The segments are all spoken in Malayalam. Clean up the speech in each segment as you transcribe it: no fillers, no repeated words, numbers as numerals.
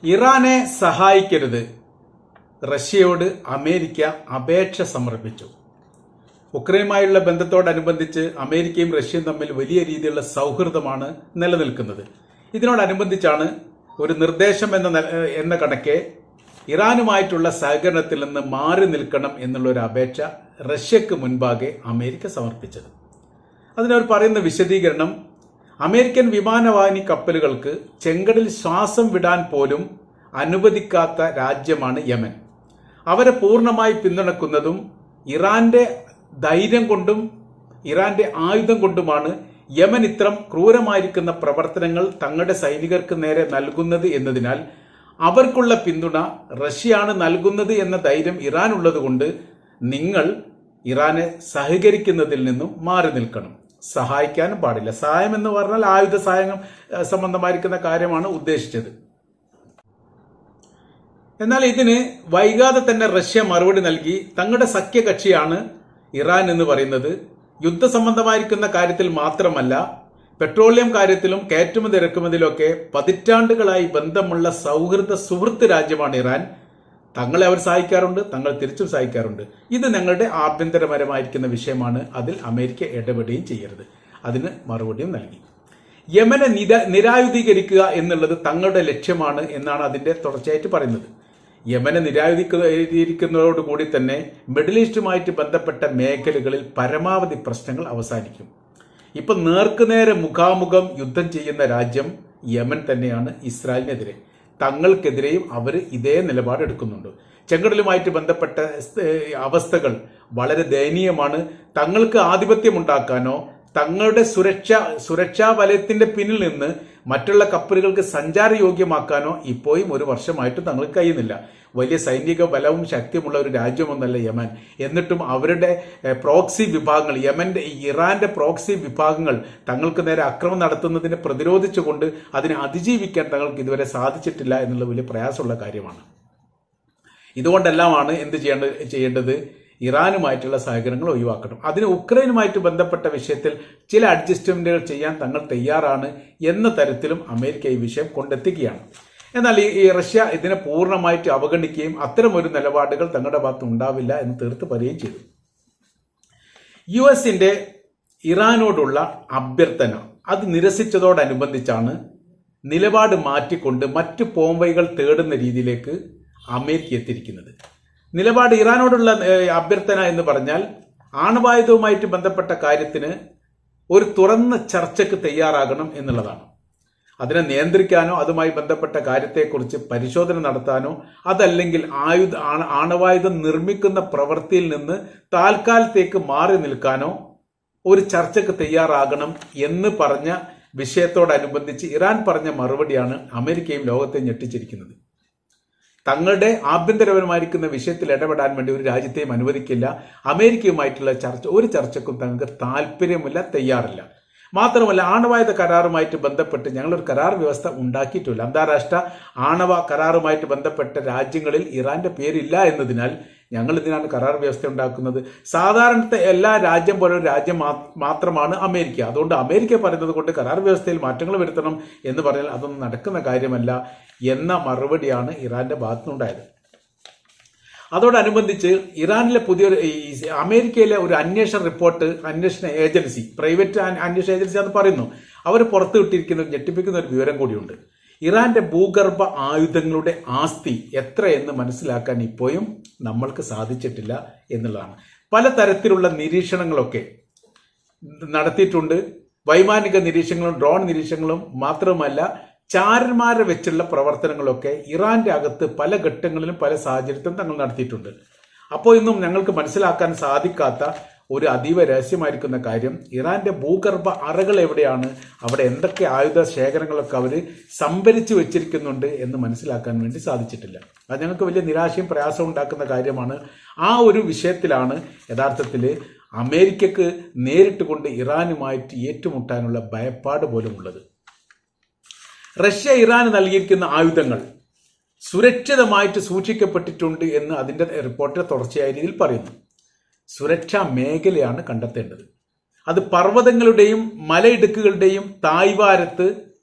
ഇറാനെ സഹായിക്കരുത്, റഷ്യയോട് അമേരിക്ക അപേക്ഷ സമർപ്പിച്ചു. ഉക്രൈനുമായുള്ള ബന്ധത്തോടനുബന്ധിച്ച് അമേരിക്കയും റഷ്യയും തമ്മിൽ വലിയ രീതിയിലുള്ള സൗഹൃദമാണ് നിലനിൽക്കുന്നത്. ഇതിനോടനുബന്ധിച്ചാണ് ഒരു നിർദ്ദേശം എന്ന കണക്കെ ഇറാനുമായിട്ടുള്ള സഹകരണത്തിൽ നിന്ന് മാറി നിൽക്കണം എന്നുള്ള ഒരു അപേക്ഷ റഷ്യക്ക് മുൻപാകെ അമേരിക്ക സമർപ്പിച്ചത്. അതിനവർ പറയുന്ന വിശദീകരണം, അമേരിക്കൻ വിമാനവാഹിനി കപ്പലുകൾക്ക് ചെങ്കടലിൽ ശ്വാസം വിടാൻ പോലും അനുവദിക്കാത്ത രാജ്യമാണ് യമൻ. അവരെ പൂർണ്ണമായി പിന്തുണക്കുന്നതും ഇറാന്റെ ധൈര്യം കൊണ്ടും ഇറാന്റെ ആയുധം കൊണ്ടുമാണ് യമൻ ഇത്തരം ക്രൂരമായിരിക്കുന്ന പ്രവർത്തനങ്ങൾ തങ്ങളുടെ സൈനികർക്ക് നേരെ നൽകുന്നത് എന്നതിനാൽ അവർക്കുള്ള പിന്തുണ റഷ്യയാണ് നൽകുന്നത് എന്ന ധൈര്യം ഇറാൻ ഉള്ളതുകൊണ്ട് നിങ്ങൾ ഇറാനെ സഹകരിക്കുന്നതിൽ നിന്നും മാറി നിൽക്കണം, സഹായിക്കാനും പാടില്ല. സഹായം എന്ന് പറഞ്ഞാൽ ആയുധ സഹായം സംബന്ധമായിരിക്കുന്ന കാര്യമാണ് ഉദ്ദേശിച്ചത്. എന്നാൽ ഇതിന് വൈകാതെ തന്നെ റഷ്യ മറുപടി നൽകി. തങ്ങളുടെ സഖ്യകക്ഷിയാണ് ഇറാൻ എന്ന് പറയുന്നത്. യുദ്ധസംബന്ധമായിരിക്കുന്ന കാര്യത്തിൽ മാത്രമല്ല, പെട്രോളിയം കാര്യത്തിലും കയറ്റുമതി ഇറക്കുമതിയിലൊക്കെ പതിറ്റാണ്ടുകളായി ബന്ധമുള്ള സുഹൃത്ത് രാജ്യമാണ് ഇറാൻ. തങ്ങളെ അവർ സഹായിക്കാറുണ്ട്, തങ്ങൾ തിരിച്ചും സഹായിക്കാറുണ്ട്. ഇത് ഞങ്ങളുടെ ആഭ്യന്തരപരമായിരിക്കുന്ന വിഷയമാണ്, അതിൽ അമേരിക്ക ഇടപെടുകയും ചെയ്യരുത്. അതിന് മറുപടിയും നൽകി. യമനെ നിരായുധീകരിക്കുക എന്നുള്ളത് തങ്ങളുടെ ലക്ഷ്യമാണ് എന്നാണ് അതിന്റെ തുടർച്ചയായിട്ട് പറയുന്നത്. യമനെ നിരായുധീകരിക്കുന്നതോടുകൂടി തന്നെ മിഡിൽ ഈസ്റ്റുമായിട്ട് ബന്ധപ്പെട്ട മേഖലകളിൽ പരമാവധി പ്രശ്നങ്ങൾ അവസാനിക്കും. ഇപ്പൊ നേർക്കുനേരെ മുഖാമുഖം യുദ്ധം ചെയ്യുന്ന രാജ്യം യമൻ തന്നെയാണ് ഇസ്രായേലിനെതിരെ. തങ്ങൾക്കെതിരെയും അവർ ഇതേ നിലപാടെടുക്കുന്നുണ്ട്. ചെങ്കടലുമായിട്ട് ബന്ധപ്പെട്ട അവസ്ഥകൾ വളരെ ദയനീയമാണ്. തങ്ങൾക്ക് ആധിപത്യം ഉണ്ടാക്കാനോ തങ്ങളുടെ സുരക്ഷാ വലയത്തിന്റെ പിന്നിൽ നിന്ന് മറ്റുള്ള കപ്പലുകൾക്ക് സഞ്ചാരയോഗ്യമാക്കാനോ ഇപ്പോഴും ഒരു വർഷമായിട്ട് തങ്ങൾക്ക് കഴിയുന്നില്ല. വലിയ സൈനിക ബലവും ശക്തിയുമുള്ള ഒരു രാജ്യമൊന്നല്ല യമൻ. എന്നിട്ടും അവരുടെ പ്രോക്സി വിഭാഗങ്ങൾ, ഇറാന്റെ പ്രോക്സി വിഭാഗങ്ങൾ തങ്ങൾക്ക് നേരെ ആക്രമണം നടത്തുന്നതിനെ പ്രതിരോധിച്ചുകൊണ്ട് അതിനെ അതിജീവിക്കാൻ തങ്ങൾക്ക് ഇതുവരെ സാധിച്ചിട്ടില്ല എന്നുള്ള വലിയ പ്രയാസമുള്ള കാര്യമാണ്. ഇതുകൊണ്ടെല്ലാമാണ് എന്ത് ചെയ്യേണ്ടത്? ഇറാനുമായിട്ടുള്ള സഹകരണങ്ങൾ ഒഴിവാക്കണം. അതിന് ഉക്രൈനുമായിട്ട് ബന്ധപ്പെട്ട വിഷയത്തിൽ ചില അഡ്ജസ്റ്റ്മെന്റുകൾ ചെയ്യാൻ തങ്ങൾ തയ്യാറാണ് എന്ന തരത്തിലും അമേരിക്ക ഈ വിഷയം കൊണ്ടെത്തിക്കുകയാണ്. എന്നാൽ ഈ റഷ്യ ഇതിനെ പൂർണ്ണമായിട്ട് അവഗണിക്കുകയും അത്തരമൊരു നിലപാടുകൾ തങ്ങളുടെ ഭാഗത്ത് ഉണ്ടാവില്ല എന്ന് തീർത്ത് പറയുകയും ചെയ്തു. US ഇറാനോടുള്ള അഭ്യർത്ഥന അത് നിരസിച്ചതോടനുബന്ധിച്ചാണ് നിലപാട് മാറ്റിക്കൊണ്ട് മറ്റ് പോംവഴികൾ തേടുന്ന രീതിയിലേക്ക് അമേരിക്ക എത്തിയിരിക്കുന്നത്. നിലപാട് ഇറാനോടുള്ള അഭ്യർത്ഥന എന്ന് പറഞ്ഞാൽ ആണവായുധവുമായിട്ട് ബന്ധപ്പെട്ട കാര്യത്തിന് ഒരു തുറന്ന ചർച്ചയ്ക്ക് തയ്യാറാകണം എന്നുള്ളതാണ്. അതിനെ നിയന്ത്രിക്കാനോ അതുമായി ബന്ധപ്പെട്ട കാര്യത്തെക്കുറിച്ച് പരിശോധന നടത്താനോ അതല്ലെങ്കിൽ ആണവായുധം നിർമ്മിക്കുന്ന പ്രവൃത്തിയിൽ നിന്ന് താൽക്കാലത്തേക്ക് മാറി നിൽക്കാനോ ഒരു ചർച്ചയ്ക്ക് തയ്യാറാകണം എന്ന് പറഞ്ഞ വിഷയത്തോടനുബന്ധിച്ച് ഇറാൻ പറഞ്ഞ മറുപടിയാണ് അമേരിക്കയും ലോകത്തെ ഞെട്ടിച്ചിരിക്കുന്നത്. തങ്ങളുടെ ആഭ്യന്തരപരമായിരിക്കുന്ന വിഷയത്തിൽ ഇടപെടാൻ വേണ്ടി ഒരു രാജ്യത്തെയും അനുവദിക്കില്ല. അമേരിക്കയുമായിട്ടുള്ള ഒരു ചർച്ചക്കും തങ്ങൾക്ക് താല്പര്യമില്ല, തയ്യാറില്ല. മാത്രമല്ല, ആണവായുധ കരാറുമായിട്ട് ബന്ധപ്പെട്ട് ഞങ്ങളൊരു കരാർ വ്യവസ്ഥ ഉണ്ടാക്കിയിട്ടില്ല. അന്താരാഷ്ട്ര ആണവ കരാറുമായിട്ട് ബന്ധപ്പെട്ട രാജ്യങ്ങളിൽ ഇറാന്റെ പേരില്ല എന്നതിനാൽ ഞങ്ങൾ ഇതിനാണ് കരാർ വ്യവസ്ഥ ഉണ്ടാക്കുന്നത്. സാധാരണത്തെ എല്ലാ രാജ്യം പോലെ ഒരു രാജ്യം മാത്രമാണ് അമേരിക്ക. അതുകൊണ്ട് അമേരിക്ക പറയുന്നത് കൊണ്ട് കരാർ വ്യവസ്ഥയിൽ മാറ്റങ്ങൾ വരുത്തണം എന്ന് പറഞ്ഞാൽ അതൊന്നും നടക്കുന്ന കാര്യമല്ല എന്ന മറുപടിയാണ് ഇറാന്റെ ഭാഗത്തുനിന്നുണ്ടായത്. അതോടനുബന്ധിച്ച് ഇറാനിലെ അമേരിക്കയിലെ ഒരു അന്വേഷണ ഏജൻസി, പ്രൈവറ്റ് അന്വേഷണ ഏജൻസി എന്ന് പറയുന്നു, അവർ പുറത്തുവിട്ടിരിക്കുന്ന ഞെട്ടിപ്പിക്കുന്ന ഒരു വിവരം കൂടിയുണ്ട്. ഇറാന്റെ ഭൂഗർഭ ആയുധങ്ങളുടെ ആസ്തി എത്രയെന്ന് മനസ്സിലാക്കാൻ ഇപ്പോഴും നമ്മൾക്ക് സാധിച്ചിട്ടില്ല എന്നുള്ളതാണ്. പലതരത്തിലുള്ള നിരീക്ഷണങ്ങളൊക്കെ നടത്തിയിട്ടുണ്ട്. വൈമാനിക നിരീക്ഷണങ്ങളും ഡ്രോൺ നിരീക്ഷണങ്ങളും മാത്രമല്ല, ചാരന്മാരെ വെച്ചുള്ള പ്രവർത്തനങ്ങളൊക്കെ ഇറാന്റെ അകത്ത് പല ഘട്ടങ്ങളിലും പല സാഹചര്യത്തിലും തങ്ങൾ നടത്തിയിട്ടുണ്ട്. അപ്പോൾ ഇന്നും ഞങ്ങൾക്ക് മനസ്സിലാക്കാൻ സാധിക്കാത്ത ഒരു അതീവ രഹസ്യമായിരിക്കുന്ന കാര്യം, ഇറാന്റെ ഭൂഗർഭ അറകൾ എവിടെയാണ്, അവിടെ എന്തൊക്കെ ആയുധ ശേഖരങ്ങളൊക്കെ അവർ സംഭരിച്ചു വെച്ചിരിക്കുന്നുണ്ട് എന്ന് മനസ്സിലാക്കാൻ വേണ്ടി സാധിച്ചിട്ടില്ല. അത് ഞങ്ങൾക്ക് വലിയ നിരാശയും പ്രയാസവും ഉണ്ടാക്കുന്ന കാര്യമാണ്. ആ ഒരു വിഷയത്തിലാണ് യഥാർത്ഥത്തിൽ അമേരിക്കക്ക് നേരിട്ട് കൊണ്ട് ഇറാനുമായിട്ട് ഏറ്റുമുട്ടാനുള്ള ഭയപ്പാട് പോലും ഉള്ളത്. റഷ്യ ഇറാന് നൽകിയിരിക്കുന്ന ആയുധങ്ങൾ സുരക്ഷിതമായിട്ട് സൂക്ഷിക്കപ്പെട്ടിട്ടുണ്ട് എന്ന് അതിന്റെ റിപ്പോർട്ടിൽ തുടർച്ചയായ രീതിയിൽ പറയുന്നു. സുരക്ഷാ മേഖലയാണ് കണ്ടെത്തേണ്ടത്. അത് പർവ്വതങ്ങളുടെയും മലയിടുക്കുകളുടെയും തായ്വാരത്ത്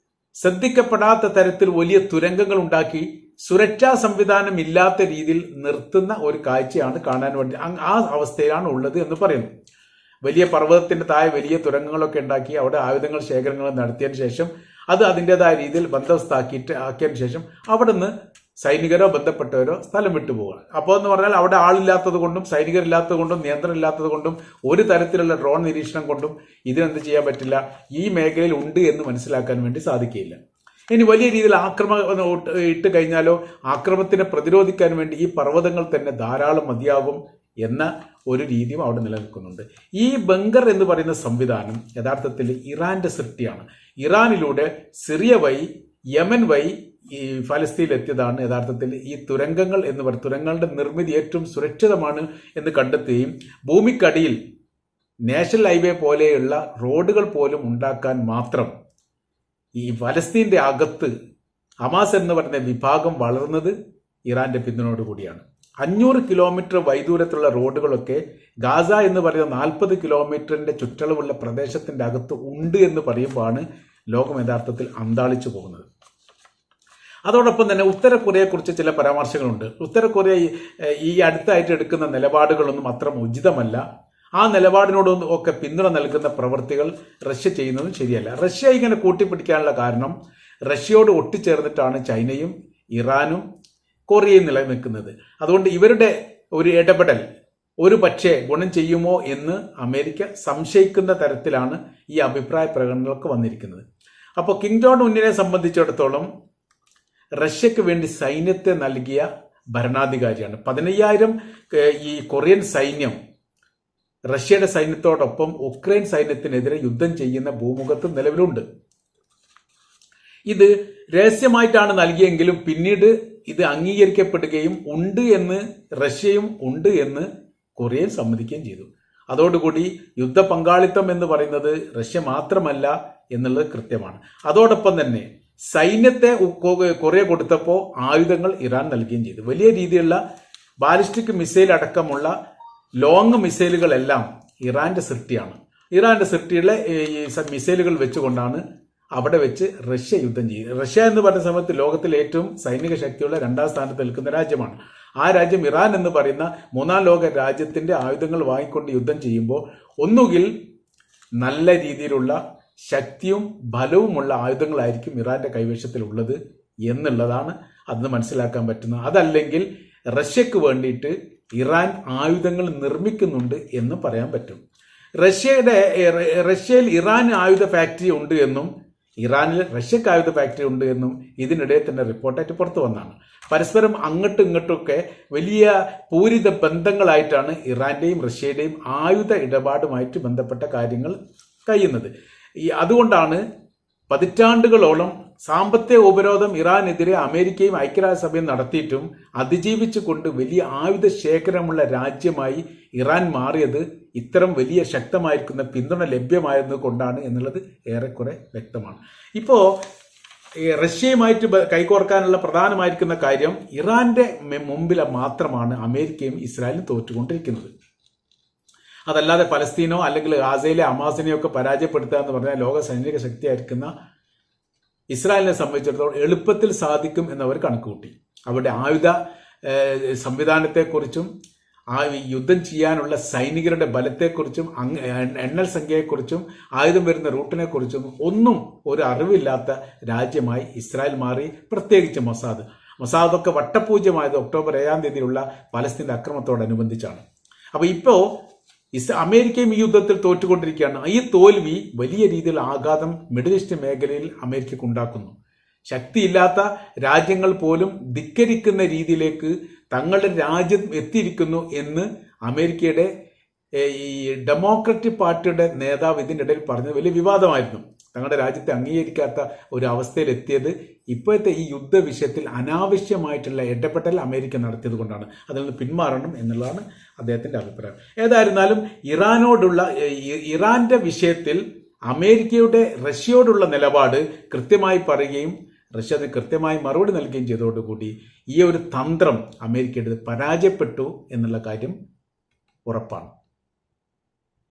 ശ്രദ്ധിക്കപ്പെടാത്ത തരത്തിൽ വലിയ തുരങ്കങ്ങൾ ഉണ്ടാക്കി സുരക്ഷാ സംവിധാനം ഇല്ലാത്ത രീതിയിൽ നിർത്തുന്ന ഒരു കാഴ്ചയാണ് കാണാൻ വേണ്ടി ആ അവസ്ഥയിലാണ് ഉള്ളത് എന്ന് പറയുന്നു. വലിയ പർവ്വതത്തിന്റെ താഴെ വലിയ തുരങ്കങ്ങളൊക്കെ ഉണ്ടാക്കി അവിടെ ആയുധങ്ങൾ ശേഖരങ്ങൾ നടത്തിയതിനു ശേഷം അത് അതിൻ്റെതായ രീതിയിൽ ആക്കിയതിനു ശേഷം അവിടെ നിന്ന് സൈനികരോ ബന്ധപ്പെട്ടവരോ സ്ഥലം വിട്ടുപോവുകയാണ്. അപ്പോൾ എന്ന് പറഞ്ഞാൽ അവിടെ ആളില്ലാത്തത് കൊണ്ടും സൈനികരില്ലാത്തത് കൊണ്ടും നിയന്ത്രണം ഇല്ലാത്തത് കൊണ്ടും ഒരു തരത്തിലുള്ള ഡ്രോൺ നിരീക്ഷണം കൊണ്ടും ഇതിനെന്ത് ചെയ്യാൻ പറ്റില്ല, ഈ മേഖലയിൽ ഉണ്ട് എന്ന് മനസ്സിലാക്കാൻ വേണ്ടി സാധിക്കുകയില്ല. ഇനി വലിയ രീതിയിൽ ആക്രമണം ഇട്ട് കഴിഞ്ഞാലോ ആക്രമണത്തിനെ പ്രതിരോധിക്കാൻ വേണ്ടി ഈ പർവ്വതങ്ങൾ തന്നെ ധാരാളം മതിയാകും എന്ന ഒരു രീതിയും അവിടെ നിലനിൽക്കുന്നുണ്ട്. ഈ ബങ്കർ എന്ന് പറയുന്ന സംവിധാനം യഥാർത്ഥത്തിൽ ഇറാന്റെ സൃഷ്ടിയാണ്. ഇറാനിലൂടെ സിറിയ വഴി യമൻ വഴി ഈ ഫലസ്തീനിലെത്തിയതാണ് യഥാർത്ഥത്തിൽ ഈ തുരങ്കങ്ങൾ എന്ന് പറയുന്നത്. തുരങ്കങ്ങളുടെ നിർമ്മിതി ഏറ്റവും സുരക്ഷിതമാണ് എന്ന് കണ്ടെത്തുകയും ഭൂമിക്കടിയിൽ നാഷണൽ ഹൈവേ പോലെയുള്ള റോഡുകൾ പോലും ഉണ്ടാക്കാൻ മാത്രം ഈ ഫലസ്തീന്റെ അകത്ത് ഹമാസ് എന്ന് പറയുന്ന വിഭാഗം വളർന്നത് ഇറാന്റെ പിന്തുണയോടുകൂടിയാണ്. 500 കിലോമീറ്റർ വൈദൂരത്തുള്ള റോഡുകളൊക്കെ ഗാസ എന്ന് പറയുന്ന 40 കിലോമീറ്ററിന്റെ ചുറ്റളവുള്ള പ്രദേശത്തിന്റെ അകത്ത് ഉണ്ട് എന്ന് പറയുമ്പോഴാണ് ലോകം യഥാർത്ഥത്തിൽ അന്താളിച്ചു പോകുന്നത്. അതോടൊപ്പം തന്നെ ഉത്തര കൊറിയയെക്കുറിച്ച് ചില പരാമർശങ്ങളുണ്ട്. ഉത്തര കൊറിയ ഈ അടുത്തായിട്ട് എടുക്കുന്ന നിലപാടുകളൊന്നും അത്ര ഉചിതമല്ല. ആ നിലപാടിനോടൊന്നും ഒക്കെ പിന്തുണ നൽകുന്ന പ്രവൃത്തികൾ റഷ്യ ചെയ്യുന്നതും ശരിയല്ല. റഷ്യ ഇങ്ങനെ കൂട്ടിപ്പിടിക്കാനുള്ള കാരണം റഷ്യയോട് ഒട്ടിച്ചേർന്നിട്ടാണ് ചൈനയും ഇറാനും കൊറിയയും നിലനിൽക്കുന്നത്. അതുകൊണ്ട് ഇവരുടെ ഒരു ഇടപെടൽ ഒരു പക്ഷേ ഗുണം ചെയ്യുമോ എന്ന് അമേരിക്ക സംശയിക്കുന്ന തരത്തിലാണ് ഈ അഭിപ്രായ പ്രകടനങ്ങളൊക്കെ വന്നിരിക്കുന്നത്. അപ്പോൾ കിം ജോങ് ഉന്നിനെ സംബന്ധിച്ചിടത്തോളം റഷ്യക്ക് വേണ്ടി സൈന്യത്തെ നൽകിയ ഭരണാധികാരിയാണ്. 15,000 ഈ കൊറിയൻ സൈന്യം റഷ്യയുടെ സൈന്യത്തോടൊപ്പം ഉക്രൈൻ സൈന്യത്തിനെതിരെ യുദ്ധം ചെയ്യുന്ന ഭൂമുഖത്ത് നിലവിലുണ്ട്. ഇത് രഹസ്യമായിട്ടാണ് നൽകിയെങ്കിലും പിന്നീട് ഇത് അംഗീകരിക്കപ്പെടുകയും ഉണ്ട് എന്ന് റഷ്യയും ഉണ്ട് എന്ന് കൊറിയയും സമ്മതിക്കുകയും ചെയ്തു. അതോടുകൂടി യുദ്ധ പങ്കാളിത്തം എന്ന് പറയുന്നത് റഷ്യ മാത്രമല്ല എന്നുള്ളത് കൃത്യമാണ്. അതോടൊപ്പം തന്നെ സൈന്യത്തെ കൊറിയ കൊടുത്തപ്പോൾ ആയുധങ്ങൾ ഇറാൻ നൽകുകയും ചെയ്തു. വലിയ രീതിയിലുള്ള ബാലിസ്റ്റിക് മിസൈൽ അടക്കമുള്ള ലോങ് മിസൈലുകളെല്ലാം ഇറാന്റെ സൃഷ്ടിയാണ്. ഇറാന്റെ സൃഷ്ടിയുള്ള ഈ മിസൈലുകൾ വെച്ചുകൊണ്ടാണ് അവിടെ വെച്ച് റഷ്യ യുദ്ധം ചെയ്യുന്നത്. റഷ്യ എന്ന് പറയുന്ന സമയത്ത് ലോകത്തിലെ ഏറ്റവും സൈനിക ശക്തിയുള്ള 2ാം സ്ഥാനത്ത് നിൽക്കുന്ന രാജ്യമാണ്. ആ രാജ്യം ഇറാൻ എന്ന് പറയുന്ന 3ാം ലോക രാജ്യത്തിന്റെ ആയുധങ്ങൾ വാങ്ങിക്കൊണ്ട് യുദ്ധം ചെയ്യുമ്പോൾ ഒന്നുകിൽ നല്ല രീതിയിലുള്ള ശക്തിയും ബലവുമുള്ള ആയുധങ്ങളായിരിക്കും ഇറാന്റെ കൈവശത്തിലുള്ളത് എന്നുള്ളതാണ് അന്ന് മനസ്സിലാക്കാൻ പറ്റുന്നത്. അതല്ലെങ്കിൽ റഷ്യക്ക് വേണ്ടിയിട്ട് ഇറാൻ ആയുധങ്ങൾ നിർമ്മിക്കുന്നുണ്ട് എന്ന് പറയാൻ പറ്റും. റഷ്യയിൽ ഇറാൻ ആയുധ ഫാക്ടറി ഉണ്ട് എന്നും ഇറാനിൽ റഷ്യക്ക് ആയുധ ഫാക്ടറി ഉണ്ട് എന്നും ഇതിനിടെ തന്നെ റിപ്പോർട്ടായിട്ട് പുറത്തു വന്നതാണ്. പരസ്പരം അങ്ങോട്ടും ഇങ്ങോട്ടുമൊക്കെ വലിയ പൂരിത ബന്ധങ്ങളായിട്ടാണ് ഇറാന്റെയും റഷ്യയുടെയും ആയുധ ഇടപാടുമായിട്ട് ബന്ധപ്പെട്ട കാര്യങ്ങൾ കഴിയുന്നത്. അതുകൊണ്ടാണ് പതിറ്റാണ്ടുകളോളം സാമ്പത്തിക ഉപരോധം ഇറാനെതിരെ അമേരിക്കയും ഐക്യരാഷ്ട്രസഭയും നടത്തിയിട്ടും അതിജീവിച്ചുകൊണ്ട് വലിയ ആയുധ ശേഖരമുള്ള രാജ്യമായി ഇറാൻ മാറിയത് ഇത്തരം വലിയ ശക്തമായിരിക്കുന്ന പിന്തുണ ലഭ്യമായിരുന്നത് കൊണ്ടാണ് എന്നുള്ളത് ഏറെക്കുറെ വ്യക്തമാണ്. ഇപ്പോൾ റഷ്യയുമായിട്ട് കൈകോർക്കാനുള്ള പ്രധാനമായിരിക്കുന്ന കാര്യം ഇറാന്റെ മുമ്പിൽ മാത്രമാണ് അമേരിക്കയും ഇസ്രായേലും തോറ്റുകൊണ്ടിരിക്കുന്നത്. അതല്ലാതെ ഫലസ്തീനോ അല്ലെങ്കിൽ ഗാസയിലെ ഹമാസിനെയോ ഒക്കെ പരാജയപ്പെടുത്തുക എന്ന് പറഞ്ഞാൽ ലോക സൈനിക ശക്തിയായിരിക്കുന്ന ഇസ്രായേലിനെ സംബന്ധിച്ചിടത്തോളം എളുപ്പത്തിൽ സാധിക്കും എന്നവർ കണക്കുകൂട്ടി. അവരുടെ ആയുധ സംവിധാനത്തെക്കുറിച്ചും യുദ്ധം ചെയ്യാനുള്ള സൈനികരുടെ ബലത്തെക്കുറിച്ചും എണ്ണൽ സംഖ്യയെക്കുറിച്ചും ആയുധം വരുന്ന റൂട്ടിനെക്കുറിച്ചും ഒന്നും ഒരു അറിവില്ലാത്ത രാജ്യമായി ഇസ്രായേൽ മാറി. പ്രത്യേകിച്ച് മൊസാദൊക്കെ വട്ടപൂജ്യമായത് ഒക്ടോബർ 7-ാം തീയതിയിലുള്ള പലസ്തീൻ ആക്രമണത്തോടനുബന്ധിച്ചാണ്. അപ്പോൾ ഇപ്പോൾ അമേരിക്കയും ഈ യുദ്ധത്തിൽ തോറ്റുകൊണ്ടിരിക്കുകയാണ്. ഈ തോൽവി വലിയ രീതിയിൽ ആഘാതം മിഡിൽ ഈസ്റ്റ് മേഖലയിൽ അമേരിക്കക്ക് ഉണ്ടാക്കുന്നു. ശക്തിയില്ലാത്ത രാജ്യങ്ങൾ പോലും ധിക്കരിക്കുന്ന രീതിയിലേക്ക് തങ്ങളുടെ രാജ്യം എത്തിയിരിക്കുന്നു എന്ന് അമേരിക്കയുടെ ഈ ഡെമോക്രാറ്റിക് പാർട്ടിയുടെ നേതാവ് ഇതിനിടയിൽ പറഞ്ഞത് വലിയ വിവാദമായിരുന്നു. തങ്ങളുടെ രാജ്യത്തെ അംഗീകരിക്കാത്ത ഒരു അവസ്ഥയിലെത്തിയത് ഇപ്പോഴത്തെ ഈ യുദ്ധ വിഷയത്തിൽ അനാവശ്യമായിട്ടുള്ള ഇടപെടൽ അമേരിക്ക നടത്തിയത് കൊണ്ടാണ്. അതിൽ നിന്ന് പിന്മാറണം എന്നുള്ളതാണ് അദ്ദേഹത്തിന്റെ അഭിപ്രായം. ഏതായിരുന്നാലും ഇറാന്റെ വിഷയത്തിൽ അമേരിക്കയുടെ റഷ്യയോടുള്ള നിലപാട് കൃത്യമായി പറയുകയും റഷ്യ അതിന് കൃത്യമായി മറുപടി നൽകുകയും ചെയ്തതോടുകൂടി ഈ ഒരു തന്ത്രം അമേരിക്കയുടെ പരാജയപ്പെട്ടു എന്നുള്ള കാര്യം ഉറപ്പാണ്.